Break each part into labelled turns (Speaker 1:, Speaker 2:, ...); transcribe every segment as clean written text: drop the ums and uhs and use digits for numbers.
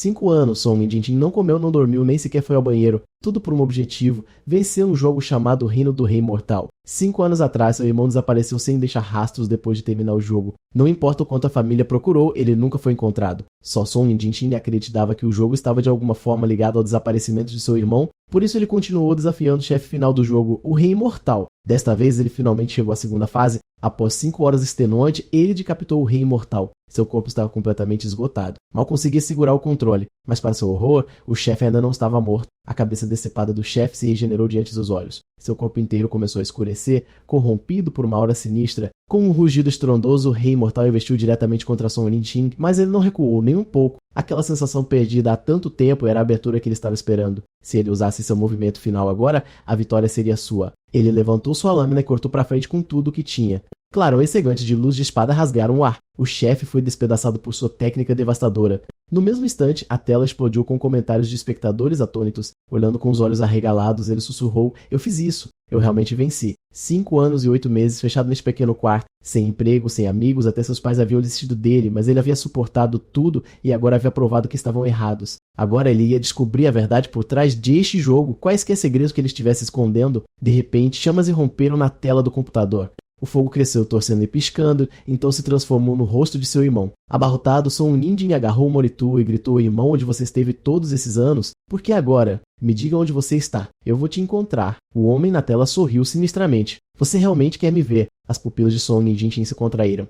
Speaker 1: 5 anos, Song Minjin não comeu, não dormiu, nem sequer foi ao banheiro. Tudo por um objetivo, vencer um jogo chamado Reino do Rei Mortal. 5 anos atrás, seu irmão desapareceu sem deixar rastros depois de terminar o jogo. Não importa o quanto a família procurou, ele nunca foi encontrado. Só Song Minjin acreditava que o jogo estava de alguma forma ligado ao desaparecimento de seu irmão, por isso ele continuou desafiando o chefe final do jogo, o Rei Imortal. Desta vez ele finalmente chegou à segunda fase. Após 5 horas extenuantes, ele decapitou o Rei Imortal. Seu corpo estava completamente esgotado. Mal conseguia segurar o controle, mas para seu horror, o chefe ainda não estava morto. A cabeça decepada do chefe se regenerou diante dos olhos. Seu corpo inteiro começou a escurecer, corrompido por uma aura sinistra. Com um rugido estrondoso, o Rei Imortal investiu diretamente contra Song Minjin, mas ele não recuou nem um pouco. Aquela sensação perdida há tanto tempo era a abertura que ele estava esperando. Se ele usasse seu movimento final agora, a vitória seria sua. Ele levantou sua lâmina e cortou para frente com tudo o que tinha. Clarões cegantes de luz de espada rasgaram o ar. O chefe foi despedaçado por sua técnica devastadora. No mesmo instante, a tela explodiu com comentários de espectadores atônitos. Olhando com os olhos arregalados, ele sussurrou: "Eu fiz isso. Eu realmente venci. 5 anos e 8 meses fechado neste pequeno quarto, sem emprego, sem amigos, até seus pais haviam desistido dele, mas ele havia suportado tudo e agora havia provado que estavam errados. Agora ele ia descobrir a verdade por trás deste jogo, quaisquer segredos que ele estivesse escondendo. De repente, chamas irromperam na tela do computador. O fogo cresceu, torcendo e piscando, então se transformou no rosto de seu irmão. Abarrotado, Song Minjin agarrou o monitor e gritou: "Irmão, onde você esteve todos esses anos? Por que agora? Me diga onde você está. Eu vou te encontrar." O homem na tela sorriu sinistramente. "Você realmente quer me ver?" As pupilas de Song Minjin se contraíram.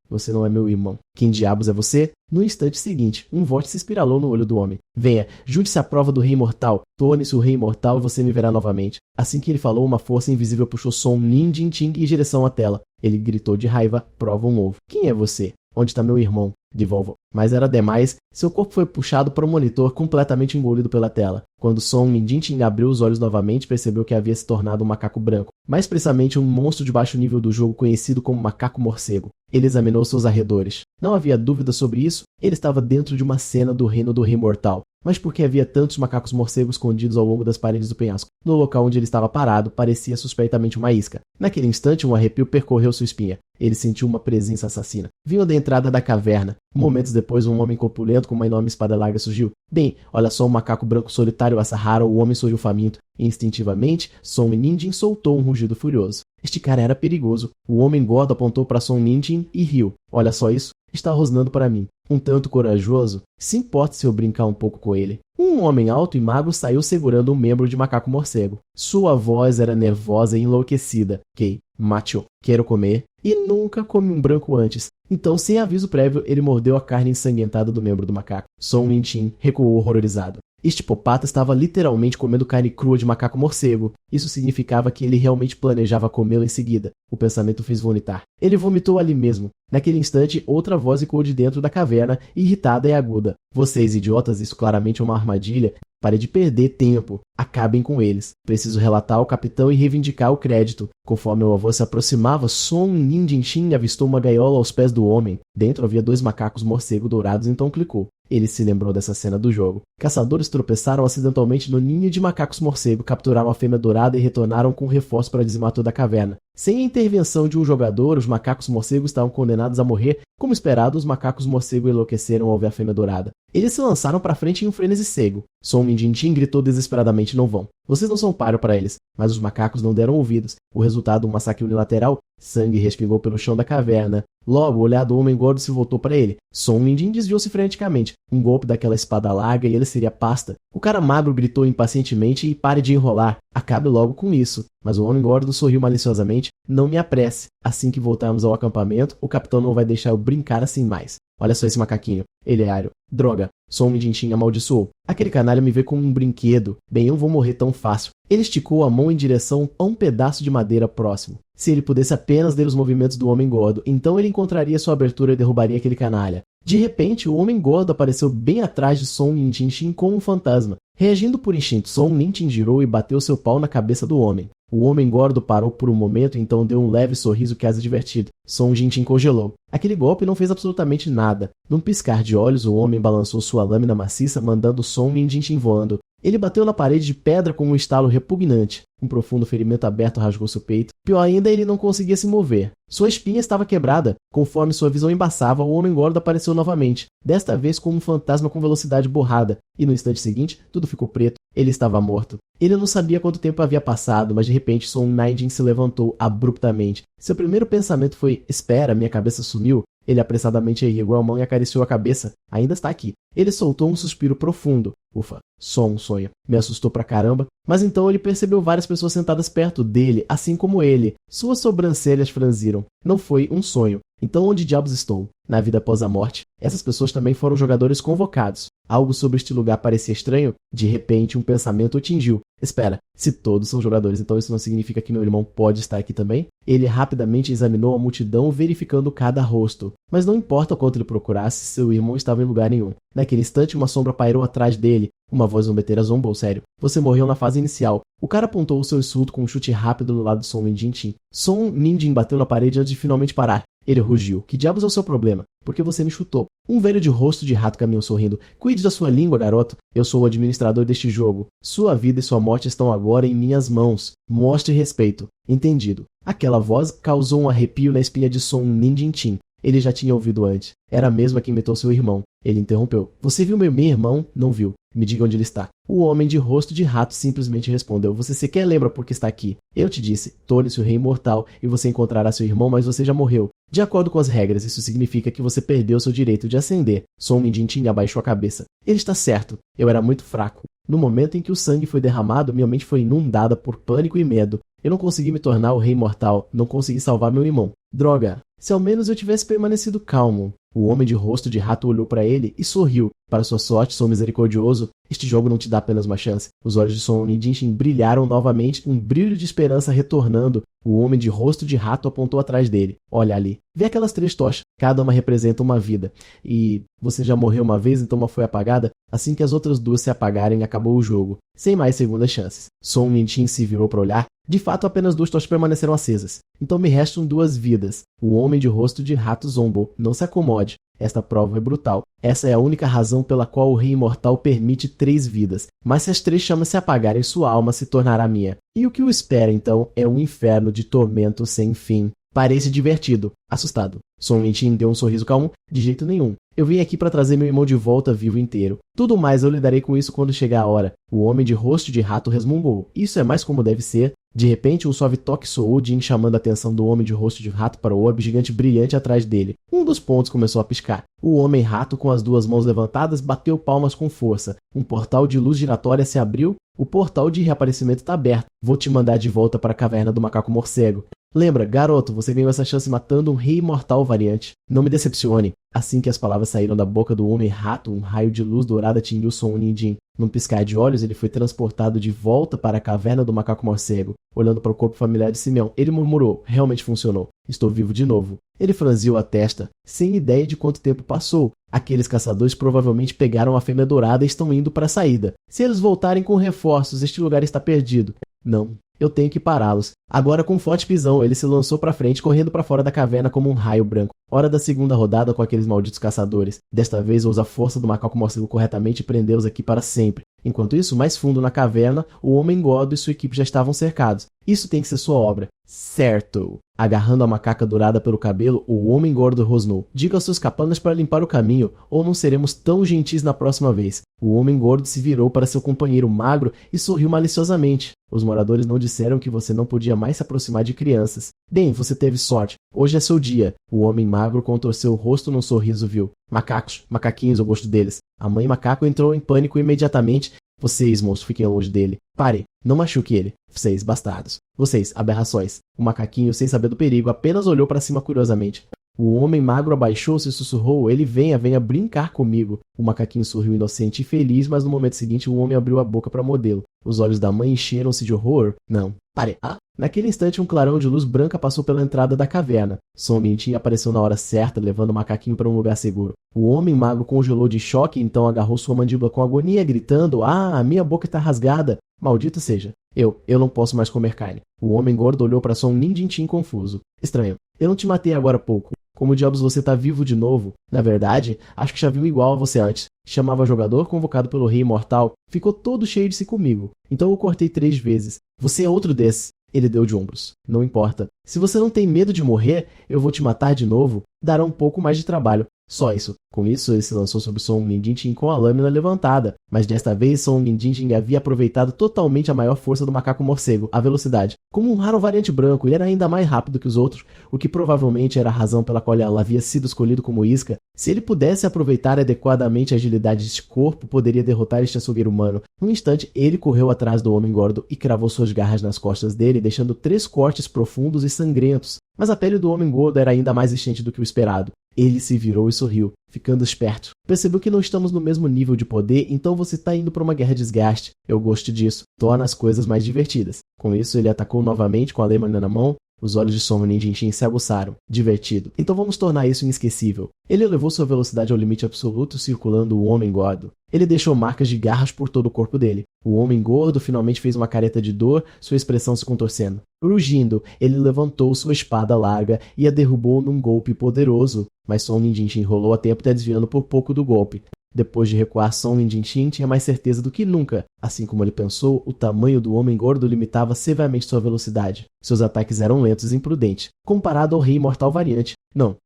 Speaker 1: Você não é meu irmão. Quem diabos é você?" No instante seguinte, um vórtice espiralou no olho do homem. "Venha, junte-se à prova do Rei Imortal. Torne-se o Rei Imortal e você me verá novamente." Assim que ele falou, uma força invisível puxou Song Minjin em direção à tela. Ele gritou de raiva: "Prova um ovo. Quem é você? Onde está meu irmão? Devolva." Mas era demais. Seu corpo foi puxado para o monitor, completamente engolido pela tela. Quando Song Minjin abriu os olhos novamente, percebeu que havia se tornado um macaco branco. Mais precisamente, um monstro de baixo nível do jogo conhecido como macaco morcego. Ele examinou seus arredores. Não havia dúvida sobre isso. Ele estava dentro de uma cena do Reino do Rei Mortal. Mas por que havia tantos macacos morcegos escondidos ao longo das paredes do penhasco? No local onde ele estava parado, parecia suspeitamente uma isca. Naquele instante, um arrepio percorreu sua espinha. Ele sentiu uma presença assassina. Vinha da entrada da caverna. Momentos depois, um homem corpulento com uma enorme espada larga surgiu. "Bem, olha só um macaco branco solitário a Sahara." O homem sorriu faminto. Instintivamente, Song Minjin soltou um rugido furioso. Este cara era perigoso. O homem gordo apontou para Song Minjin e riu. "Olha só isso. Está rosnando para mim. Um tanto corajoso. Se importa se eu brincar um pouco com ele." Um homem alto e magro saiu segurando um membro de macaco morcego. Sua voz era nervosa e enlouquecida. "Kei, macho, quero comer." E nunca comi um branco antes. Então, sem aviso prévio, ele mordeu a carne ensanguentada do membro do macaco. Song Minjin recuou horrorizado. Este hipopata estava literalmente comendo carne crua de macaco morcego. Isso significava que ele realmente planejava comê-lo em seguida. O pensamento fez vomitar. Ele vomitou ali mesmo. Naquele instante, outra voz ecoou de dentro da caverna, irritada e aguda. "Vocês, idiotas, isso claramente é uma armadilha. Pare de perder tempo. Acabem com eles. Preciso relatar ao capitão e reivindicar o crédito." Conforme o avô se aproximava, Song Minjin avistou uma gaiola aos pés do homem. Dentro havia 2 macacos morcego dourados, então clicou. Ele se lembrou dessa cena do jogo. Caçadores tropeçaram acidentalmente no ninho de macacos morcego, capturaram a fêmea dourada e retornaram com reforço para dizimar toda a caverna. Sem a intervenção de um jogador, os macacos morcegos estavam condenados a morrer. Como esperado, os macacos morcego enlouqueceram ao ver a fêmea dourada. Eles se lançaram para frente em um frenesi cego. Song Minjin gritou desesperadamente: "Não vão. Vocês não são páreo para eles." Mas os macacos não deram ouvidos. O resultado, um massacre unilateral. Sangue respingou pelo chão da caverna. Logo, o olhar do homem gordo se voltou para ele. Song Minjin desviou-se freneticamente. Um golpe daquela espada larga e ele seria pasta. O cara magro gritou impacientemente: "E pare de enrolar. Acabe logo com isso." Mas o homem gordo sorriu maliciosamente: "Não me apresse. Assim que voltarmos ao acampamento, o capitão não vai deixar eu brincar assim mais. Olha só esse macaquinho. Ele é ario. Droga." Song Minjin amaldiçoou. "Aquele canalha me vê como um brinquedo. Bem, eu vou morrer tão fácil." Ele esticou a mão em direção a um pedaço de madeira próximo. Se ele pudesse apenas ler os movimentos do homem gordo, então ele encontraria sua abertura e derrubaria aquele canalha. De repente, o homem gordo apareceu bem atrás de Song Minjin como um fantasma. Reagindo por instinto, Song Minjin girou e bateu seu pau na cabeça do homem. O homem gordo parou por um momento e então deu um leve sorriso quase divertido. Song Minjin congelou. Aquele golpe não fez absolutamente nada. Num piscar de olhos, o homem balançou sua lâmina maciça, mandando Song Minjin voando. Ele bateu na parede de pedra com um estalo repugnante. Um profundo ferimento aberto rasgou seu peito. Pior ainda, ele não conseguia se mover. Sua espinha estava quebrada. Conforme sua visão embaçava, o homem gordo apareceu novamente, desta vez como um fantasma com velocidade borrada. E no instante seguinte, tudo ficou preto. Ele estava morto. Ele não sabia quanto tempo havia passado, mas de repente Son Nidin se levantou abruptamente. Seu primeiro pensamento foi: espera, minha cabeça sumiu? Ele apressadamente ergueu a mão e acariciou a cabeça. Ainda está aqui. Ele soltou um suspiro profundo. Ufa, só um sonho. Me assustou pra caramba. Mas então ele percebeu várias pessoas sentadas perto dele, assim como ele. Suas sobrancelhas franziram. Não foi um sonho. Então onde diabos estou? Na vida após a morte? Essas pessoas também foram jogadores convocados. Algo sobre este lugar parecia estranho. De repente, um pensamento o tingiu. Espera, se todos são jogadores, então isso não significa que meu irmão pode estar aqui também? Ele rapidamente examinou a multidão, verificando cada rosto. Mas não importa o quanto ele procurasse, seu irmão estava em lugar nenhum. Naquele instante, uma sombra pairou atrás dele. Uma voz zombeteira zombou: sério. Você morreu na fase inicial. O cara apontou o seu insulto com um chute rápido no lado de Son Nidin. Son Nidin bateu na parede antes de finalmente parar. Ele rugiu: que diabos é o seu problema? Por que você me chutou? Um velho de rosto de rato caminhou sorrindo. Cuide da sua língua, garoto. Eu sou o administrador deste jogo. Sua vida e sua morte estão agora em minhas mãos. Mostre respeito. Entendido. Aquela voz causou um arrepio na espinha de Son Nidin. Ele já tinha ouvido antes. Era a mesma que imitou seu irmão. Ele interrompeu: você viu meu irmão? Não viu. Me diga onde ele está. O homem de rosto de rato simplesmente respondeu: você sequer lembra por que está aqui. Eu te disse, torne-se o rei imortal e você encontrará seu irmão, mas você já morreu. De acordo com as regras, isso significa que você perdeu seu direito de ascender. Son Nidin abaixou a cabeça. Ele está certo. Eu era muito fraco. No momento em que o sangue foi derramado, minha mente foi inundada por pânico e medo. Eu não consegui me tornar o rei imortal. Não consegui salvar meu irmão. Droga! Se ao menos eu tivesse permanecido calmo. O homem de rosto de rato olhou para ele e sorriu. Para sua sorte, sou misericordioso. Este jogo não te dá apenas uma chance. Os olhos de Son Nidin brilharam novamente, um brilho de esperança retornando. O homem de rosto de rato apontou atrás dele. Olha ali. Vê aquelas 3 tochas. Cada uma representa uma vida. E você já morreu uma vez, então uma foi apagada? Assim que as outras 2 se apagarem, acabou o jogo. Sem mais segundas chances. Son Nidin se virou para olhar. De fato, apenas 2 tochas permaneceram acesas. Então me restam 2 vidas. O homem de rosto de rato zombou. Não se acomode. Esta prova é brutal. Essa é a única razão pela qual o rei imortal permite 3 vidas. Mas se as 3 chamas se apagarem, sua alma se tornará minha. E o que o espera, então, é um inferno de tormento sem fim. Parece divertido. Assustado. Son Nidin deu um sorriso calmo. De jeito nenhum. Eu vim aqui para trazer meu irmão de volta vivo inteiro. Tudo mais eu lidarei com isso quando chegar a hora. O homem de rosto de rato resmungou. Isso é mais como deve ser. De repente, um suave toque soou, Jin chamando a atenção do homem de rosto de rato para o orbe gigante brilhante atrás dele. Um dos pontos começou a piscar. O homem-rato, com as 2 mãos levantadas, bateu palmas com força. Um portal de luz giratória se abriu. O portal de reaparecimento está aberto. Vou te mandar de volta para a caverna do macaco morcego. Lembra, garoto, você ganhou essa chance matando um rei imortal variante. Não me decepcione. Assim que as palavras saíram da boca do homem-rato, um raio de luz dourada atingiu Son Nidin. Num piscar de olhos, ele foi transportado de volta para a caverna do macaco morcego. Olhando para o corpo familiar de Simeão, ele murmurou: realmente funcionou. Estou vivo de novo. Ele franziu a testa, sem ideia de quanto tempo passou. Aqueles caçadores provavelmente pegaram a fêmea dourada e estão indo para a saída. Se eles voltarem com reforços, este lugar está perdido. Não. Eu tenho que pará-los. Agora, com um forte pisão, ele se lançou para frente, correndo para fora da caverna como um raio branco. Hora da segunda rodada com aqueles malditos caçadores. Desta vez, usa a força do macaco morcego corretamente e prendeu-os aqui para sempre. Enquanto isso, mais fundo na caverna, o homem gordo e sua equipe já estavam cercados. Isso tem que ser sua obra. Certo. Agarrando a macaca dourada pelo cabelo, o homem gordo rosnou: diga aos seus capangas para limpar o caminho, ou não seremos tão gentis na próxima vez. O homem gordo se virou para seu companheiro magro e sorriu maliciosamente. Os moradores não disseram que você não podia mais se aproximar de crianças. Bem, você teve sorte. Hoje é seu dia. O homem magro contorceu o rosto num sorriso vil. Macacos, macaquinhos, eu gosto deles. A mãe macaco entrou em pânico imediatamente. Vocês, monstro, fiquem longe dele. Pare, não machuque ele. Vocês, bastardos. Vocês, aberrações. O macaquinho, sem saber do perigo, apenas olhou para cima curiosamente. O homem magro abaixou-se e sussurrou: ele venha brincar comigo. O macaquinho sorriu inocente e feliz, mas no momento seguinte o homem abriu a boca para mordê-lo. Os olhos da mãe encheram-se de horror. Não. Pare. Naquele instante, um clarão de luz branca passou pela entrada da caverna. Son Nidin apareceu na hora certa, levando o macaquinho para um lugar seguro. O homem magro congelou de choque e então agarrou sua mandíbula com agonia, gritando: a minha boca está rasgada. Maldito seja. Eu não posso mais comer carne. O homem gordo olhou para Son Nidin confuso. Estranho. Eu não te matei agora há pouco. Como diabos você está vivo de novo? Na verdade, acho que já vi um igual a você antes. chamava jogador convocado pelo Rei Imortal, ficou todo cheio de si comigo. Então eu cortei 3 vezes. Você é outro desses. Ele deu de ombros. Não importa. Se você não tem medo de morrer, eu vou te matar de novo. Dará um pouco mais de trabalho. Só isso. Com isso, ele se lançou sobre Song Minjinting com a lâmina levantada. Mas desta vez, Song Minjinting havia aproveitado totalmente a maior força do macaco morcego, a velocidade. Como um raro variante branco, ele era ainda mais rápido que os outros, o que provavelmente era a razão pela qual ela havia sido escolhido como isca. Se ele pudesse aproveitar adequadamente a agilidade deste corpo, poderia derrotar este açougueiro humano. Num instante, ele correu atrás do homem gordo e cravou suas garras nas costas dele, deixando 3 cortes profundos e sangrentos. Mas a pele do homem gordo era ainda mais extente do que o esperado. Ele se virou e sorriu, ficando esperto. Percebeu que não estamos no mesmo nível de poder, então você está indo para uma guerra de desgaste. Eu gosto disso. Torna as coisas mais divertidas. Com isso, ele atacou novamente com a lâmina na mão. Os olhos de Song Minjinting se aguçaram. Divertido. Então vamos tornar isso inesquecível. Ele elevou sua velocidade ao limite absoluto, circulando o homem gordo. Ele deixou marcas de garras por todo o corpo dele. O homem gordo finalmente fez uma careta de dor, sua expressão se contorcendo. Rugindo, ele levantou sua espada larga e a derrubou num golpe poderoso. Mas Song Minjinting rolou a tempo, desviando por pouco do golpe. Depois de recuar, Song Minjinting tinha mais certeza do que nunca. Assim como ele pensou, o tamanho do homem gordo limitava severamente sua velocidade. Seus ataques eram lentos e imprudentes, comparado ao Rei Imortal variante.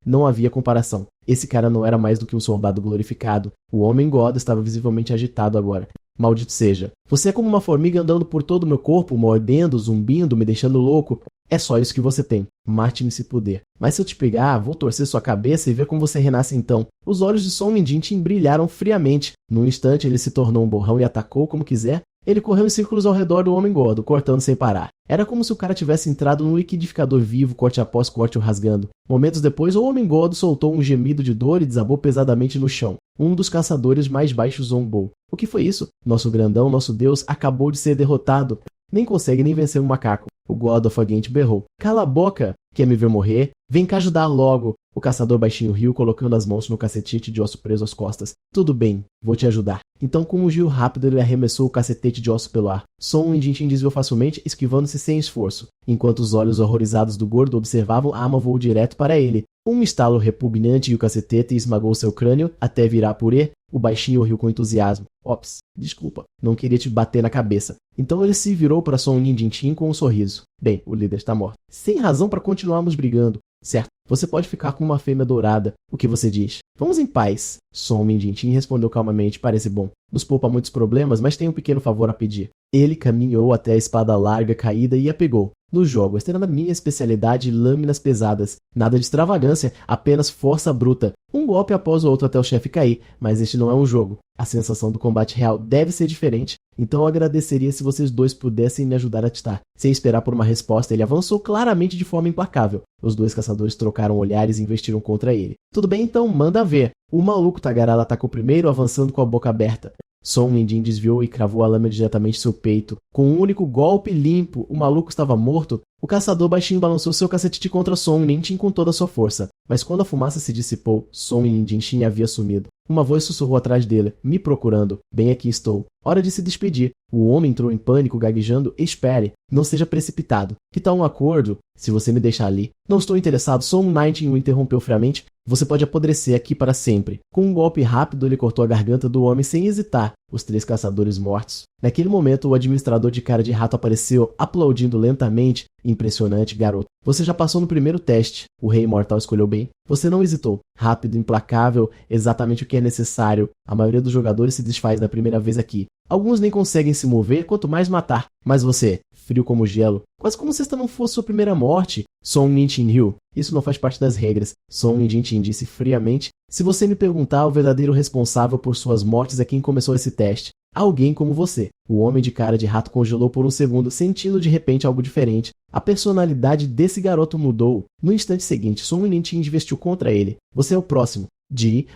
Speaker 1: Não havia comparação. Esse cara não era mais do que um soldado glorificado. O homem gordo estava visivelmente agitado agora. Maldito seja. Você é como uma formiga andando por todo o meu corpo, mordendo, zumbindo, me deixando louco. É só isso que você tem. Mate-me se puder. Mas se eu te pegar, vou torcer sua cabeça e ver como você renasce então. Os olhos de Song Minjinting brilharam friamente. Num instante, ele se tornou um borrão e atacou como quiser. Ele correu em círculos ao redor do homem gordo, cortando sem parar. Era como se o cara tivesse entrado num liquidificador vivo, corte após corte o rasgando. Momentos depois, o homem gordo soltou um gemido de dor e desabou pesadamente no chão. Um dos caçadores mais baixos zombou. O que foi isso? Nosso grandão, nosso deus, acabou de ser derrotado. Nem consegue nem vencer um macaco. O gordo afaguente berrou. Cala a boca! Quer me ver morrer? Vem cá ajudar logo! O caçador baixinho riu, colocando as mãos no cacetete de osso preso às costas. Tudo bem, vou te ajudar. Então, com um giro rápido, ele arremessou o cacetete de osso pelo ar. Song Minjinting desviou facilmente, esquivando-se sem esforço. Enquanto os olhos horrorizados do gordo observavam, a arma voou direto para ele. Um estalo repugnante e o cacetete esmagou seu crânio até virar purê. O baixinho riu com entusiasmo. Ops, desculpa, não queria te bater na cabeça. Então ele se virou para Song Minjinting com um sorriso. Bem, o líder está morto. Sem razão para continuarmos brigando. Certo, você pode ficar com uma fêmea dourada. O que você diz? Vamos em paz. Song Minjinting respondeu calmamente. Parece bom. Nos poupa muitos problemas, mas tem um pequeno favor a pedir. Ele caminhou até a espada larga caída e a pegou. No jogo, esta era a minha especialidade, lâminas pesadas. Nada de extravagância, apenas força bruta. Um golpe após o outro até o chefe cair, mas este não é um jogo. A sensação do combate real deve ser diferente, então eu agradeceria se vocês dois pudessem me ajudar a titar. Sem esperar por uma resposta, ele avançou claramente de forma implacável. Os dois caçadores trocaram olhares e investiram contra ele. Tudo bem então, manda ver. O maluco tagarela atacou primeiro, avançando com a boca aberta. Song Minjinting desviou e cravou a lâmina diretamente em seu peito. Com um único golpe limpo, o maluco estava morto. O caçador baixinho balançou seu cacetete contra Song Minjinting com toda a sua força. Mas quando a fumaça se dissipou, Song Minjinting havia sumido. Uma voz sussurrou atrás dele, me procurando. Bem, aqui estou. Hora de se despedir. O homem entrou em pânico, gaguejando. Espere. Não seja precipitado. Que tal um acordo? Se você me deixar ali. Não estou interessado. Song Minjinting o interrompeu friamente. Você pode apodrecer aqui para sempre. Com um golpe rápido, ele cortou a garganta do homem sem hesitar. Os 3 caçadores mortos. Naquele momento, o administrador de cara de rato apareceu, aplaudindo lentamente. Impressionante, garoto. Você já passou no primeiro teste. O Rei Imortal escolheu bem. Você não hesitou. Rápido, implacável, exatamente o que é necessário. A maioria dos jogadores se desfaz na primeira vez aqui. Alguns nem conseguem se mover, quanto mais matar. Mas você, frio como gelo, quase como se esta não fosse sua primeira morte. Song Minjinting riu. Isso não faz parte das regras. Song Minjinting disse friamente. Se você me perguntar, o verdadeiro responsável por suas mortes é quem começou esse teste. Alguém como você. O homem de cara de rato congelou por um segundo, sentindo de repente algo diferente. A personalidade desse garoto mudou. No instante seguinte, Song Minjinting investiu contra ele. Você é o próximo.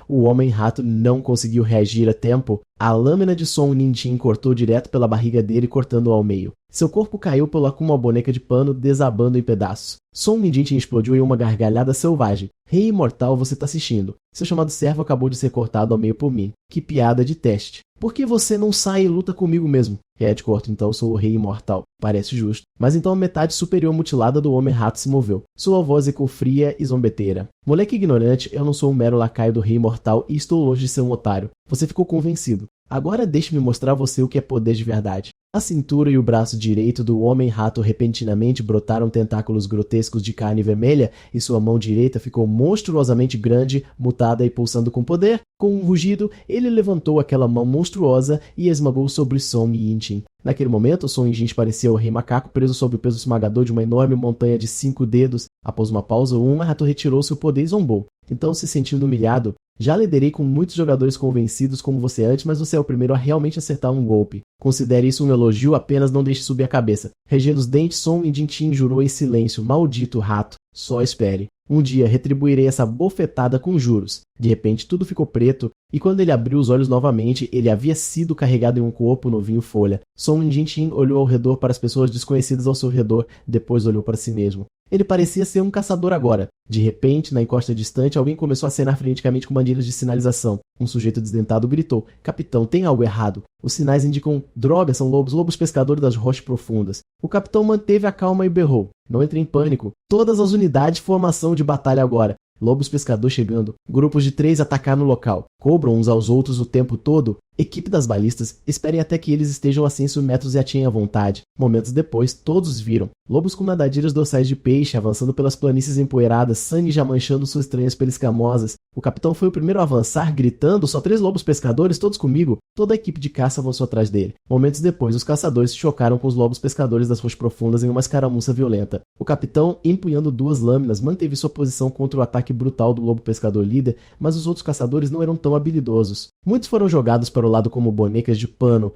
Speaker 1: O homem-rato não conseguiu reagir a tempo. A lâmina de Song Minjinting cortou direto pela barriga dele, cortando-o ao meio. Seu corpo caiu pela como uma boneca de pano, desabando em pedaços. Song Minjinting explodiu em uma gargalhada selvagem. Rei Imortal, você está assistindo. Seu chamado servo acabou de ser cortado ao meio por mim. Que piada de teste. Por que você não sai e luta comigo mesmo? Ed corta, então sou o rei imortal. Parece justo. Mas então a metade superior mutilada do Homem-Rato se moveu. Sua voz ecoou fria e zombeteira. Moleque ignorante, eu não sou um mero lacaio do rei imortal e estou longe de ser um otário. Você ficou convencido. Agora deixe-me mostrar a você o que é poder de verdade. A cintura e o braço direito do Homem-Rato repentinamente brotaram tentáculos grotescos de carne vermelha e sua mão direita ficou monstruosamente grande, mutada e pulsando com poder. Com um rugido, ele levantou aquela mão monstruosa e esmagou sobre Song Yintin. Naquele momento, Song Yintin parecia o rei macaco preso sob o peso esmagador de uma enorme montanha de 5 dedos. Após uma pausa, o Homem-Rato retirou seu poder e zombou. Então, se sentindo humilhado, já liderei com muitos jogadores convencidos como você antes, mas você é o primeiro a realmente acertar um golpe. Considere isso um elogio, apenas não deixe subir a cabeça. Regendo os dentes, Song Yintin jurou em silêncio. Maldito rato. Só espere. Um dia retribuirei essa bofetada com juros. De repente tudo ficou preto, e quando ele abriu os olhos novamente, ele havia sido carregado em um corpo no vinho folha. Song Yintin olhou ao redor para as pessoas desconhecidas ao seu redor, depois olhou para si mesmo. Ele parecia ser um caçador agora. De repente, na encosta distante, alguém começou a acenar freneticamente com bandeiras de sinalização. Um sujeito desdentado gritou: Capitão, tem algo errado. Os sinais indicam droga, são lobos pescadores das rochas profundas. O capitão manteve a calma e berrou: Não entre em pânico. Todas as unidades, formação de batalha agora. Lobos pescador chegando. Grupos de 3 atacar no local. Cobram uns aos outros o tempo todo. Equipe das balistas, esperem até que eles estejam a 100 metros e atirem à vontade. Momentos depois, todos viram. Lobos com nadadeiras dorsais de peixe avançando pelas planícies empoeiradas, sangue já manchando suas estranhas peles escamosas. O capitão foi o primeiro a avançar, gritando: Só 3 lobos pescadores, todos comigo. Toda a equipe de caça avançou atrás dele. Momentos depois, os caçadores se chocaram com os lobos pescadores das rochas profundas em uma escaramuça violenta. O capitão, empunhando 2 lâminas, manteve sua posição contra o ataque brutal do lobo pescador líder, mas os outros caçadores não eram tão habilidosos. Muitos foram jogados para o lado como bonecas de pano.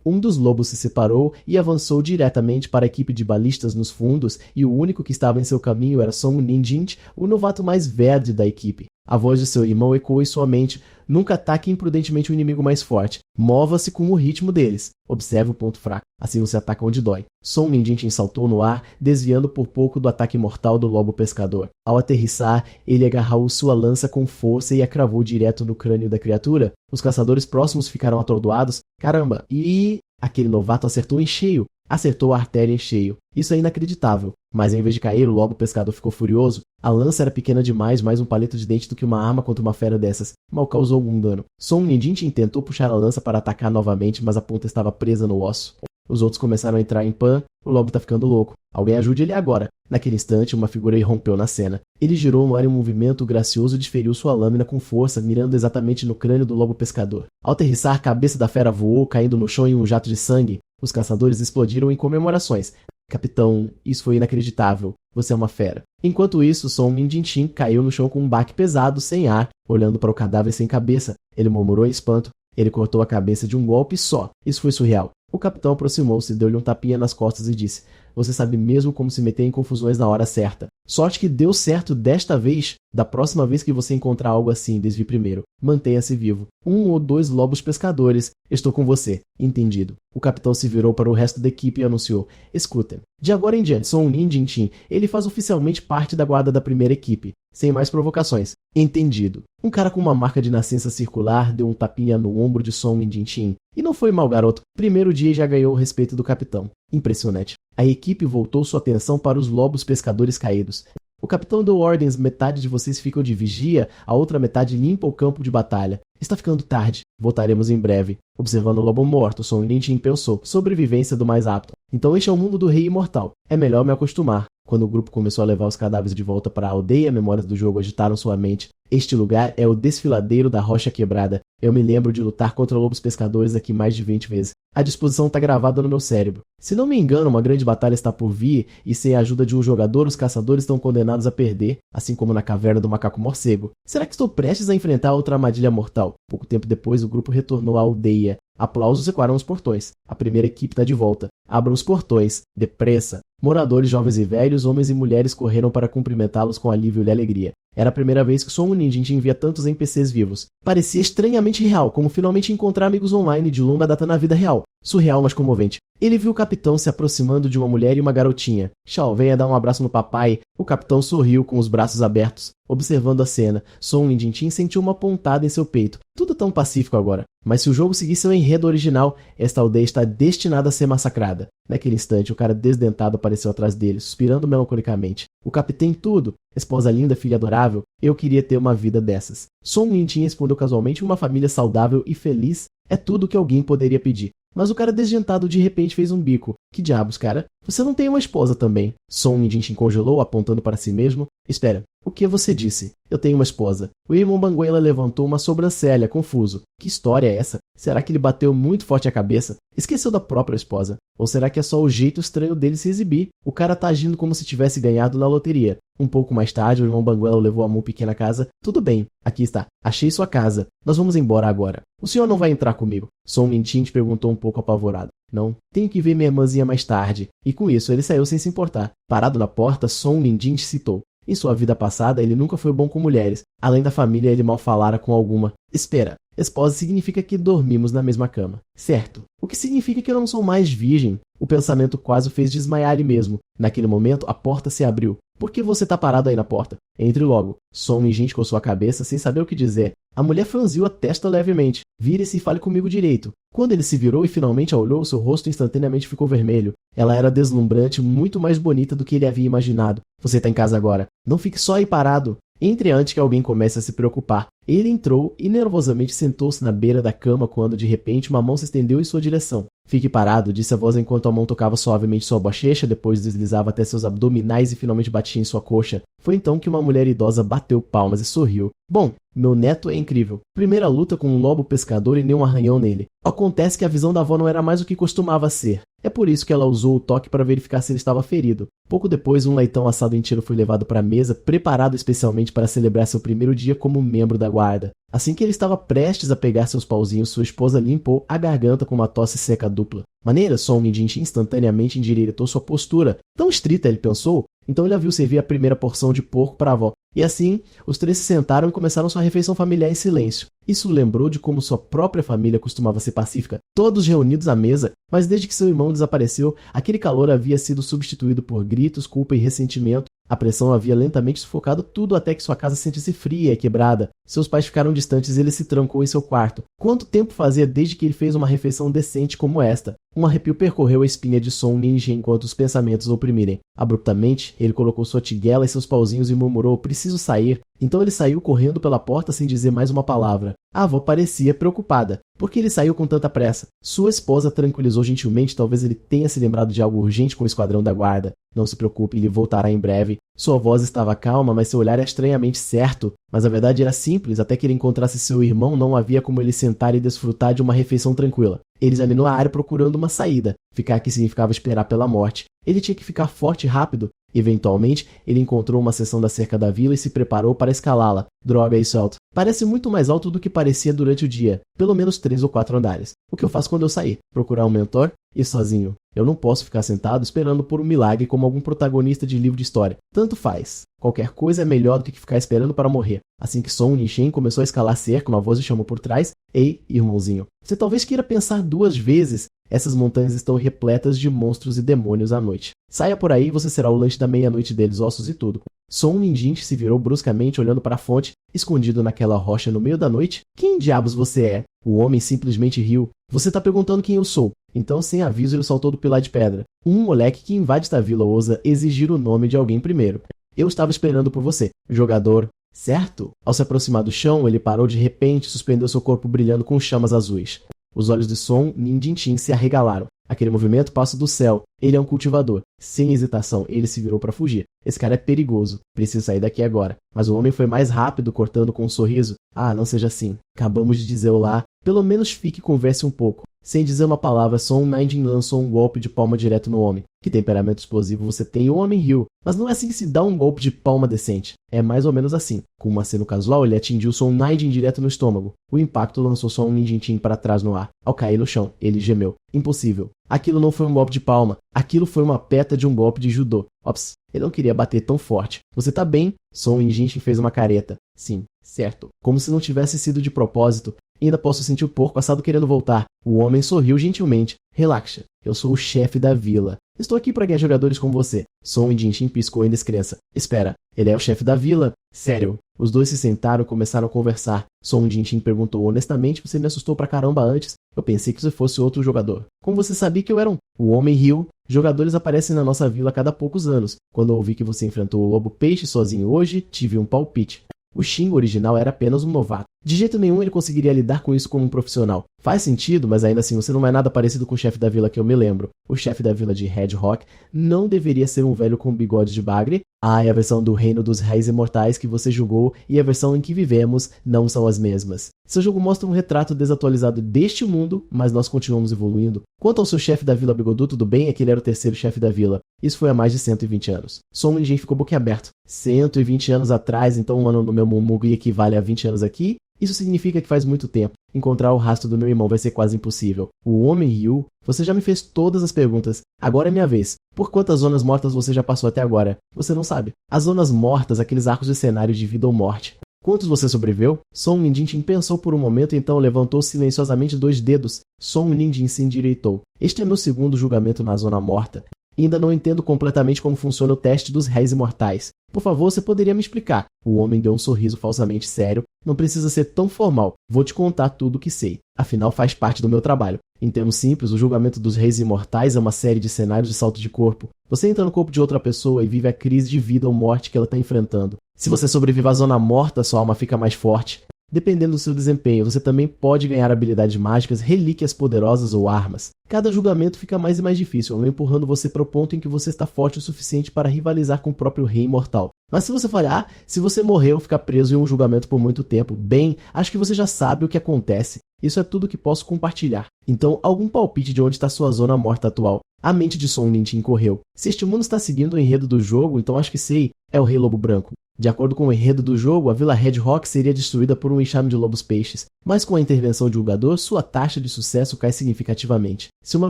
Speaker 1: Um dos lobos se separou e avançou diretamente para a equipe de balistas nos fundos, e o único que estava em seu caminho era Song Yintin, o novato mais verde da equipe. A voz de seu irmão ecoou em sua mente: Nunca ataque impudentemente o inimigo mais forte. Mova-se com o ritmo deles. Observe o ponto fraco. Assim você ataca onde dói. Song Yintin saltou no ar, desviando por pouco do ataque mortal do lobo pescador. Ao aterrissar, ele agarrou sua lança com força e a cravou direto no crânio da criatura. Os caçadores próximos ficaram atordoados. Caramba! E aquele novato acertou em cheio. Acertou a artéria em cheio. Isso é inacreditável. Mas em vez de cair, o lobo pescador ficou furioso. A lança era pequena demais, mais um palito de dente do que uma arma contra uma fera dessas. Mal causou algum dano. Song Yintin tentou puxar a lança para atacar novamente, mas a ponta estava presa no osso. Os outros começaram a entrar em pan. O lobo tá ficando louco. Alguém ajude ele agora. Naquele instante, uma figura irrompeu na cena. Ele girou no ar em um movimento gracioso e desferiu sua lâmina com força, mirando exatamente no crânio do lobo pescador. Ao aterrissar, a cabeça da fera voou, caindo no chão em um jato de sangue. Os caçadores explodiram em comemorações. Capitão, isso foi inacreditável. Você é uma fera. Enquanto isso, Song Yintin caiu no chão com um baque pesado, sem ar, olhando para o cadáver sem cabeça. Ele murmurou em espanto. Ele cortou a cabeça de um golpe só. Isso foi surreal. O capitão aproximou-se, deu-lhe um tapinha nas costas e disse: Você sabe mesmo como se meter em confusões na hora certa. Sorte que deu certo desta vez. Da próxima vez que você encontrar algo assim, desvie primeiro. Mantenha-se vivo. 1 ou 2 lobos pescadores. Estou com você. Entendido. O capitão se virou para o resto da equipe e anunciou: Escutem. De agora em diante, Song Yintin, ele faz oficialmente parte da guarda da primeira equipe. Sem mais provocações. Entendido. Um cara com uma marca de nascença circular deu um tapinha no ombro de Song Yintin. E não foi mal, garoto. Primeiro dia já ganhou o respeito do capitão. Impressionante. A equipe voltou sua atenção para os lobos pescadores caídos. O capitão deu ordens: metade de vocês ficam de vigia, a outra metade limpa o campo de batalha. Está ficando tarde. Voltaremos em breve. Observando o lobo morto, Song Yintin pensou: sobrevivência do mais apto. Então este é o mundo do rei imortal. É melhor me acostumar. Quando o grupo começou a levar os cadáveres de volta para a aldeia, memórias do jogo agitaram sua mente. Este lugar é o desfiladeiro da Rocha Quebrada. Eu me lembro de lutar contra lobos pescadores aqui mais de 20 vezes. A disposição está gravada no meu cérebro. Se não me engano, uma grande batalha está por vir, e sem a ajuda de um jogador, os caçadores estão condenados a perder, assim como na caverna do macaco morcego. Será que estou prestes a enfrentar outra armadilha mortal? Pouco tempo depois, o grupo retornou à aldeia. Aplausos ecoaram os portões. A primeira equipe está de volta. Abram os portões. Depressa. Moradores jovens e velhos, homens e mulheres correram para cumprimentá-los com alívio e alegria. Era a primeira vez que Song Yintin via tantos NPCs vivos. Parecia estranhamente real, como finalmente encontrar amigos online de longa data na vida real. Surreal, mas comovente. Ele viu o capitão se aproximando de uma mulher e uma garotinha. Shao, venha dar um abraço no papai. O capitão sorriu com os braços abertos, observando a cena. Song Minjin sentiu uma pontada em seu peito. Tudo tão pacífico agora. Mas se o jogo seguisse seu enredo original, esta aldeia está destinada a ser massacrada. Naquele instante, o cara desdentado apareceu atrás dele, suspirando melancolicamente. O capitão tudo. Esposa linda, filha adorável. Eu queria ter uma vida dessas. Song Minjin respondeu casualmente: uma família saudável e feliz é tudo o que alguém poderia pedir. Mas o cara desdentado de repente fez um bico. Que diabos, cara? Você não tem uma esposa também? Song Minjin congelou, apontando para si mesmo. Espera, o que você disse? Eu tenho uma esposa. O irmão Banguela levantou uma sobrancelha, confuso. Que história é essa? Será que ele bateu muito forte a cabeça? Esqueceu da própria esposa? Ou será que é só o jeito estranho dele se exibir? O cara tá agindo como se tivesse ganhado na loteria. Um pouco mais tarde, o irmão Banguela levou a mão pequena à casa. Tudo bem, aqui está. Achei sua casa. Nós vamos embora agora. O senhor não vai entrar comigo? Song Minjin perguntou um pouco apavorado. Não, tenho que ver minha irmãzinha mais tarde. E com isso, ele saiu sem se importar. Parado na porta, Song Minjin citou. Em sua vida passada, ele nunca foi bom com mulheres. Além da família, ele mal falara com alguma. Espera, esposa significa que dormimos na mesma cama. Certo. O que significa que eu não sou mais virgem. O pensamento quase o fez desmaiar ele mesmo. Naquele momento, a porta se abriu. Por que você tá parado aí na porta? Entre logo. Song Minjin coçou a cabeça sem saber o que dizer. A mulher franziu a testa levemente. Vire-se e fale comigo direito. Quando ele se virou e finalmente a olhou, seu rosto instantaneamente ficou vermelho. Ela era deslumbrante, muito mais bonita do que ele havia imaginado. Você tá em casa agora. Não fique só aí parado. Entre antes que alguém comece a se preocupar. Ele entrou e nervosamente sentou-se na beira da cama quando, de repente, uma mão se estendeu em sua direção. Fique parado, disse a voz enquanto a mão tocava suavemente sua bochecha, depois deslizava até seus abdominais e finalmente batia em sua coxa. Foi então que uma mulher idosa bateu palmas e sorriu. Bom, meu neto é incrível. Primeira luta com um lobo pescador e nenhum arranhão nele. Acontece que a visão da avó não era mais o que costumava ser. É por isso que ela usou o toque para verificar se ele estava ferido. Pouco depois, um leitão assado em tiro foi levado para a mesa, preparado especialmente para celebrar seu primeiro dia como membro da guarda. Assim que ele estava prestes a pegar seus pauzinhos, sua esposa limpou a garganta com uma tosse seca dupla. Maneira, Song Minjin instantaneamente endireitou sua postura. Tão estrita, ele pensou. Então ele a viu servir a primeira porção de porco para a avó. E assim, os três se sentaram e começaram sua refeição familiar em silêncio. Isso lembrou de como sua própria família costumava ser pacífica, todos reunidos à mesa, mas desde que seu irmão desapareceu, aquele calor havia sido substituído por gritos, culpa e ressentimento. A pressão havia lentamente sufocado tudo até que sua casa se sentisse fria e quebrada. Seus pais ficaram distantes e ele se trancou em seu quarto. Quanto tempo fazia desde que ele fez uma refeição decente como esta? Um arrepio percorreu a espinha de Song Minjin enquanto os pensamentos o oprimirem. Abruptamente, ele colocou sua tigela e seus pauzinhos e murmurou: preciso sair. Então ele saiu correndo pela porta sem dizer mais uma palavra. A avó parecia preocupada. Por que ele saiu com tanta pressa? Sua esposa tranquilizou gentilmente, talvez ele tenha se lembrado de algo urgente com o esquadrão da guarda. Não se preocupe, ele voltará em breve. Sua voz estava calma, mas seu olhar era estranhamente certo. Mas a verdade era simples, até que ele encontrasse seu irmão, não havia como ele sentar e desfrutar de uma refeição tranquila. Ele examinou a área procurando uma saída. Ficar aqui significava esperar pela morte. Ele tinha que ficar forte e rápido. Eventualmente, ele encontrou uma seção da cerca da vila e se preparou para escalá-la. Droga, isso é alto. Parece muito mais alto do que parecia durante o dia. Pelo menos 3 ou 4 andares. O que eu faço quando eu sair? Procurar um mentor? E sozinho? Eu não posso ficar sentado esperando por um milagre como algum protagonista de livro de história. Tanto faz. Qualquer coisa é melhor do que ficar esperando para morrer. Assim que Song Minjin começou a escalar a cerca, uma voz o chamou por trás. Ei, irmãozinho. Você talvez queira pensar 2 vezes. Essas montanhas estão repletas de monstros e demônios à noite. Saia por aí e você será o lanche da meia-noite deles, ossos e tudo. Song Minjin se virou bruscamente olhando para a fonte, escondido naquela rocha no meio da noite. Quem diabos você é? O homem simplesmente riu. Você tá perguntando quem eu sou. Então, sem aviso, ele saltou do pilar de pedra. Um moleque que invade esta vila ousa exigir o nome de alguém primeiro. Eu estava esperando por você, jogador. Certo? Ao se aproximar do chão, ele parou de repente e suspendeu seu corpo brilhando com chamas azuis. Os olhos de Song Minjin se arregalaram. Aquele movimento passa do céu. Ele é um cultivador. Sem hesitação, ele se virou para fugir. Esse cara é perigoso. Preciso sair daqui agora. Mas o homem foi mais rápido, cortando com um sorriso. Ah, não seja assim. Acabamos de dizer olá. Pelo menos fique e converse um pouco. Sem dizer uma palavra, Song Minjin lançou um golpe de palma direto no homem. Que temperamento explosivo você tem? O homem riu. Mas não é assim que se dá um golpe de palma decente. É mais ou menos assim. Com um aceno casual, ele atingiu Song Minjin direto no estômago. O impacto lançou Song Minjin para trás no ar. Ao cair no chão, ele gemeu. Impossível. Aquilo não foi um golpe de palma. Aquilo foi uma peta de um golpe de judô. Ops, ele não queria bater tão forte. Você tá bem? Song Minjin fez uma careta. Sim, certo. Como se não tivesse sido de propósito. Ainda posso sentir o porco assado querendo voltar. O homem sorriu gentilmente. Relaxa, eu sou o chefe da vila. Estou aqui para ganhar jogadores como você. Song Jinshin piscou em descrença. Espera, ele é o chefe da vila? Sério. Os dois se sentaram e começaram a conversar. Song Jinshin perguntou: honestamente, você me assustou pra caramba antes. Eu pensei que você fosse outro jogador. Como você sabia que eu era um? O homem riu. Jogadores aparecem na nossa vila a cada poucos anos. Quando eu ouvi que você enfrentou o Lobo Peixe sozinho hoje, tive um palpite. O Shin original era apenas um novato. De jeito nenhum ele conseguiria lidar com isso como um profissional. Faz sentido, mas ainda assim você não é nada parecido com o chefe da vila que eu me lembro. O chefe da vila de Red Rock não deveria ser um velho com bigode de bagre. É a versão do Reino dos Réis Imortais que você jogou e a versão em que vivemos não são as mesmas. Seu jogo mostra um retrato desatualizado deste mundo, mas nós continuamos evoluindo. Quanto ao seu chefe da vila bigodudo, tudo bem, é que ele era o terceiro chefe da vila. Isso foi há mais de 120 anos. Song Jin ficou boquiaberto. 120 anos atrás, então um ano no meu mundo equivale a 20 anos aqui? Isso significa que faz muito tempo. Encontrar o rastro do meu irmão vai ser quase impossível. O homem riu. Você já me fez todas as perguntas. Agora é minha vez. Por quantas zonas mortas você já passou até agora? Você não sabe. As zonas mortas, aqueles arcos de cenário de vida ou morte. Quantos você sobreviveu? Song Ninjin pensou por um momento e então levantou silenciosamente 2 dedos. Song Ninjin se endireitou. Este é meu segundo julgamento na zona morta. Ainda não entendo completamente como funciona o teste dos réis imortais. Por favor, você poderia me explicar? O homem deu um sorriso falsamente sério. Não precisa ser tão formal. Vou te contar tudo o que sei. Afinal, faz parte do meu trabalho. Em termos simples, o julgamento dos reis imortais é uma série de cenários de salto de corpo. Você entra no corpo de outra pessoa e vive a crise de vida ou morte que ela está enfrentando. Se você sobrevive à zona morta, sua alma fica mais forte. Dependendo do seu desempenho, você também pode ganhar habilidades mágicas, relíquias poderosas ou armas. Cada julgamento fica mais e mais difícil, empurrando você para o ponto em que você está forte o suficiente para rivalizar com o próprio rei imortal. Mas se você falhar, se você morrer ou ficar preso em um julgamento por muito tempo, bem, acho que você já sabe o que acontece. Isso é tudo que posso compartilhar. Então, algum palpite de onde está sua zona morta atual? A mente de Song Ninjin correu. Se este mundo está seguindo o enredo do jogo, então acho que sei, é o Rei Lobo Branco. De acordo com o enredo do jogo, a Vila Red Rock seria destruída por um enxame de lobos peixes, mas com a intervenção de um jogador, sua taxa de sucesso cai significativamente. Se uma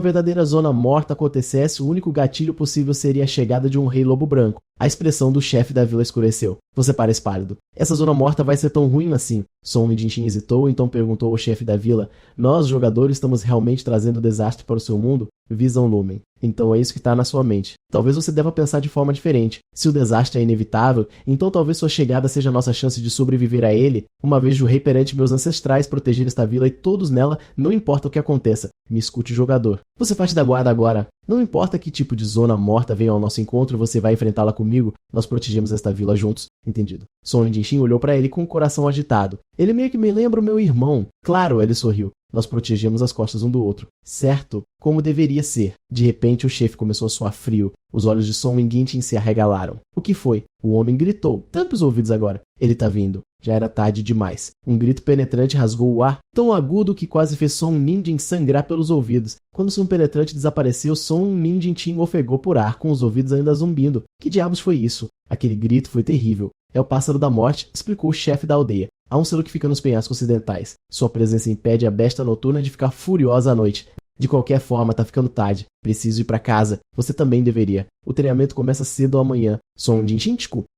Speaker 1: verdadeira zona morta acontecesse, o único gatilho possível seria a chegada de um Rei Lobo Branco. A expressão do chefe da vila escureceu. Você parece pálido. Essa zona morta vai ser tão ruim assim? Song Jinshin hesitou, então perguntou ao chefe da vila: nós, jogadores, estamos realmente trazendo desastre para o seu mundo? Visão Lumen. Então é isso que está na sua mente. Talvez você deva pensar de forma diferente. Se o desastre é inevitável, então talvez sua chegada seja a nossa chance de sobreviver a ele. Uma vez jurei perante meus ancestrais proteger esta vila e todos nela, não importa o que aconteça. Me escute, jogador. Você faz da guarda agora. Não importa que tipo de zona morta venha ao nosso encontro, você vai enfrentá-la comigo. Nós protegemos esta vila juntos. Entendido. Song Jinshin olhou para ele com o coração agitado. Ele meio que me lembra o meu irmão. Claro, ele sorriu. Nós protegemos as costas um do outro. Certo? Como deveria ser. De repente, o chefe começou a suar frio. Os olhos de Song Jinshin se arregalaram. O que foi? O homem gritou. Tampe os ouvidos agora. Ele tá vindo. Já era tarde demais. Um grito penetrante rasgou o ar, tão agudo que quase fez Song Ninjin sangrar pelos ouvidos. Quando o som penetrante desapareceu, Song Ninjin ofegou por ar, com os ouvidos ainda zumbindo. Que diabos foi isso? Aquele grito foi terrível. É o pássaro da morte, explicou o chefe da aldeia. Há um selo que fica nos penhascos ocidentais. Sua presença impede a besta noturna de ficar furiosa à noite. De qualquer forma, tá ficando tarde. Preciso ir pra casa. Você também deveria. O treinamento começa cedo amanhã. Song Jinshin?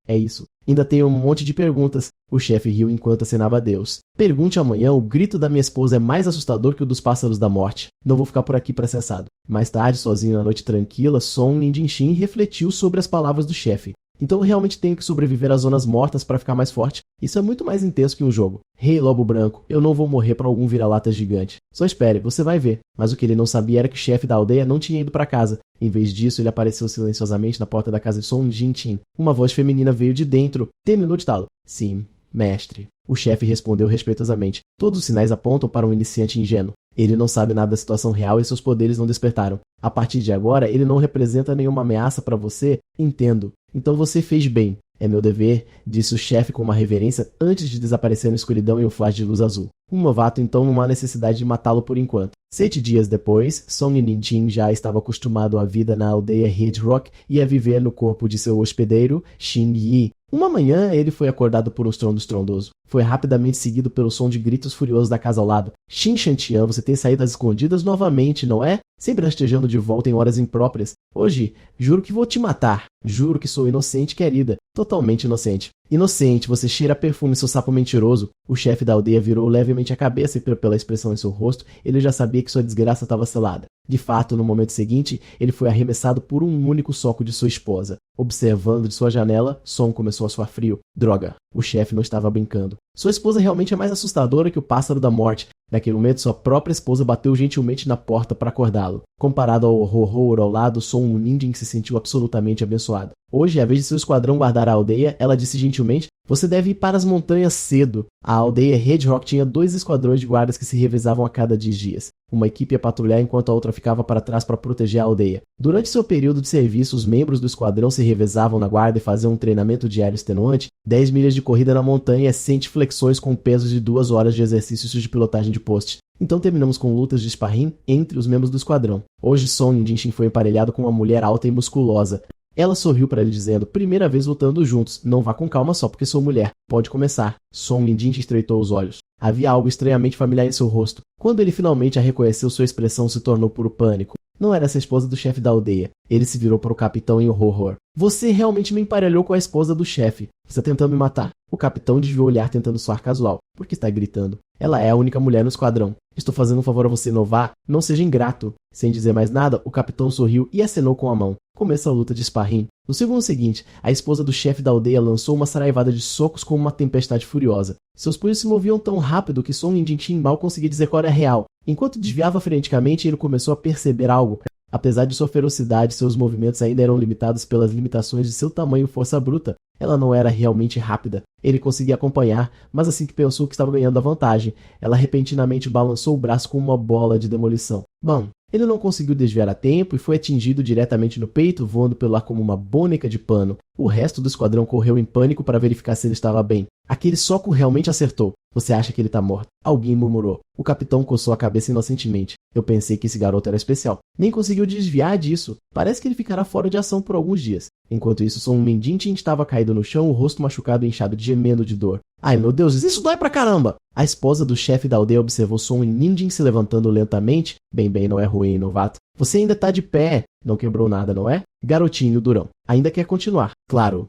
Speaker 1: É isso. Ainda tenho um monte de perguntas. O chefe riu enquanto acenava adeus. Pergunte amanhã, o grito da minha esposa é mais assustador que o dos pássaros da morte. Não vou ficar por aqui para cessado. Mais tarde, sozinho na noite tranquila, Song Jinshin refletiu sobre as palavras do chefe. Então eu realmente tenho que sobreviver às zonas mortas para ficar mais forte. Isso é muito mais intenso que um jogo. Rei Lobo Branco, eu não vou morrer para algum vira-lata gigante. Só espere, você vai ver. Mas o que ele não sabia era que o chefe da aldeia não tinha ido para casa. Em vez disso, ele apareceu silenciosamente na porta da casa de Song Jinshin. Uma voz feminina veio de dentro. Terminou de talo. Sim, mestre. O chefe respondeu respeitosamente. Todos os sinais apontam para um iniciante ingênuo. Ele não sabe nada da situação real e seus poderes não despertaram. A partir de agora, ele não representa nenhuma ameaça para você? Entendo. Então você fez bem. É meu dever, disse o chefe com uma reverência antes de desaparecer na escuridão em um flash de luz azul. Um novato então não há necessidade de matá-lo por enquanto. 7 dias depois, Song Ninjin já estava acostumado à vida na aldeia Red Rock e a viver no corpo de seu hospedeiro, Xin Yi. Uma manhã, ele foi acordado por um estrondo estrondoso. Foi rapidamente seguido pelo som de gritos furiosos da casa ao lado. Xin Shantian, você tem saído às escondidas novamente, não é? Sempre rastejando de volta em horas impróprias. Hoje, juro que vou te matar. Juro que sou inocente, querida. Totalmente inocente. Inocente, você cheira perfume, seu sapo mentiroso. O chefe da aldeia virou levemente a cabeça e pela expressão em seu rosto, ele já sabia que sua desgraça estava selada. De fato, no momento seguinte, ele foi arremessado por um único soco de sua esposa. Observando de sua janela, Som começou a suar frio. Droga, o chefe não estava brincando. Sua esposa realmente é mais assustadora que o pássaro da morte. Naquele momento, sua própria esposa bateu gentilmente na porta para acordá-lo. Comparado ao horror ao lado, Som um ninja que se sentiu absolutamente abençoado. Hoje, à vez de seu esquadrão guardar a aldeia, ela disse gentilmente: "Você deve ir para as montanhas cedo." A aldeia Red Rock tinha 2 esquadrões de guardas que se revezavam a cada 10 dias. Uma equipe ia patrulhar enquanto a outra ficava para trás para proteger a aldeia. Durante seu período de serviço, os membros do esquadrão se revezavam na guarda e faziam um treinamento diário extenuante. 10 milhas de corrida na montanha e 100 flexões com pesos de 2 horas de exercícios de pilotagem de poste. Então terminamos com lutas de sparring entre os membros do esquadrão. Hoje Son Jinshin foi emparelhado com uma mulher alta e musculosa. Ela sorriu para ele dizendo: "Primeira vez lutando juntos. Não vá com calma só porque sou mulher. Pode começar." Son Jinshin estreitou os olhos. Havia algo estranhamente familiar em seu rosto. Quando ele finalmente a reconheceu, sua expressão se tornou puro pânico. Não era essa a esposa do chefe da aldeia. Ele se virou para o capitão em horror. "Você realmente me emparelhou com a esposa do chefe. Você está tentando me matar." O capitão desviou o olhar tentando soar casual. "Por que está gritando? Ela é a única mulher no esquadrão. Estou fazendo um favor a você, Novar. Não seja ingrato." Sem dizer mais nada, o capitão sorriu e acenou com a mão. Começa a luta de sparring. No segundo seguinte, a esposa do chefe da aldeia lançou uma saraivada de socos como uma tempestade furiosa. Seus punhos se moviam tão rápido que Son Jinshin mal conseguia dizer qual era real. Enquanto desviava freneticamente, ele começou a perceber algo. Apesar de sua ferocidade, seus movimentos ainda eram limitados pelas limitações de seu tamanho e força bruta. Ela não era realmente rápida. Ele conseguia acompanhar, mas assim que pensou que estava ganhando a vantagem, ela repentinamente balançou o braço como uma bola de demolição. Bom, ele não conseguiu desviar a tempo e foi atingido diretamente no peito, voando pelo ar como uma boneca de pano. O resto do esquadrão correu em pânico para verificar se ele estava bem. Aquele soco realmente acertou. "Você acha que ele está morto?" Alguém murmurou. O capitão coçou a cabeça inocentemente. "Eu pensei que esse garoto era especial." Nem conseguiu desviar disso. Parece que ele ficará fora de ação por alguns dias. Enquanto isso, Son Jinshin estava caído no chão, o rosto machucado e inchado, gemendo de dor. "Ai meu Deus, isso dói pra caramba!" A esposa do chefe da aldeia observou Son Jinshin se levantando lentamente. Bem, não é ruim, novato. "Você ainda tá de pé." "Não quebrou nada, não é?" Garotinho durão. "Ainda quer continuar?" Claro.